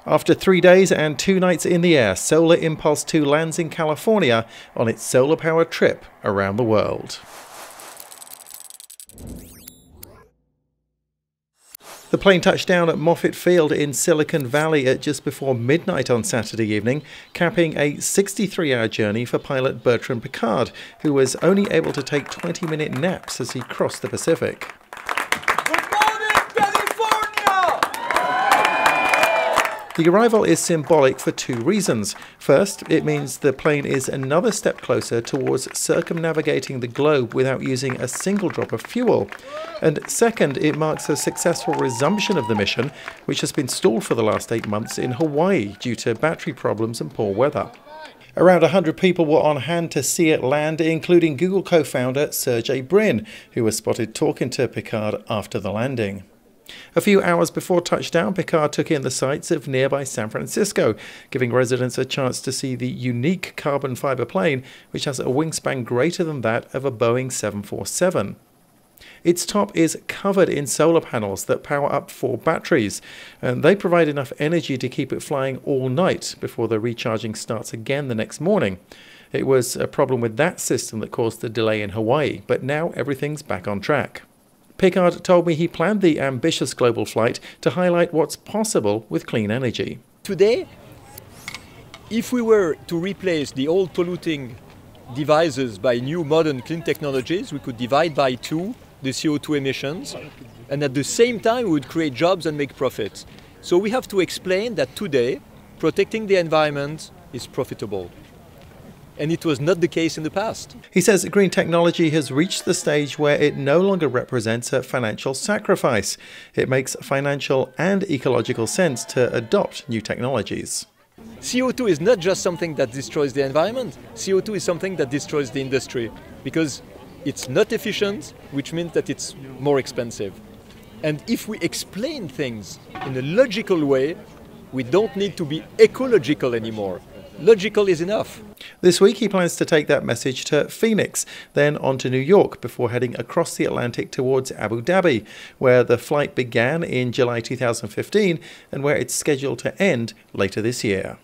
After 3 days and 2 nights in the air, Solar Impulse 2 lands in California on its solar-powered trip around the world. The plane touched down at Moffett Field in Silicon Valley at just before midnight on Saturday evening, capping a 63-hour journey for pilot Bertrand Piccard, who was only able to take 20-minute naps as he crossed the Pacific. The arrival is symbolic for 2 reasons. First, it means the plane is another step closer towards circumnavigating the globe without using a single drop of fuel. And second, it marks a successful resumption of the mission, which has been stalled for the last 8 months in Hawaii due to battery problems and poor weather. Around 100 people were on hand to see it land, including Google co-founder Sergey Brin, who was spotted talking to Piccard after the landing. A few hours before touchdown, Piccard took in the sights of nearby San Francisco, giving residents a chance to see the unique carbon fiber plane, which has a wingspan greater than that of a Boeing 747. Its top is covered in solar panels that power up 4 batteries, and they provide enough energy to keep it flying all night before the recharging starts again the next morning. It was a problem with that system that caused the delay in Hawaii, but now everything's back on track. Piccard told me he planned the ambitious global flight to highlight what's possible with clean energy. Today, if we were to replace the old polluting devices by new modern clean technologies, we could divide by 2 the CO2 emissions, and at the same time we would create jobs and make profits. So we have to explain that today protecting the environment is profitable. And it was not the case in the past. He says green technology has reached the stage where it no longer represents a financial sacrifice. It makes financial and ecological sense to adopt new technologies. CO2 is not just something that destroys the environment. CO2 is something that destroys the industry because it's not efficient, which means that it's more expensive. And if we explain things in a logical way, we don't need to be ecological anymore. Logical is enough. This week he plans to take that message to Phoenix, then on to New York before heading across the Atlantic towards Abu Dhabi, where the flight began in July 2015 and where it's scheduled to end later this year.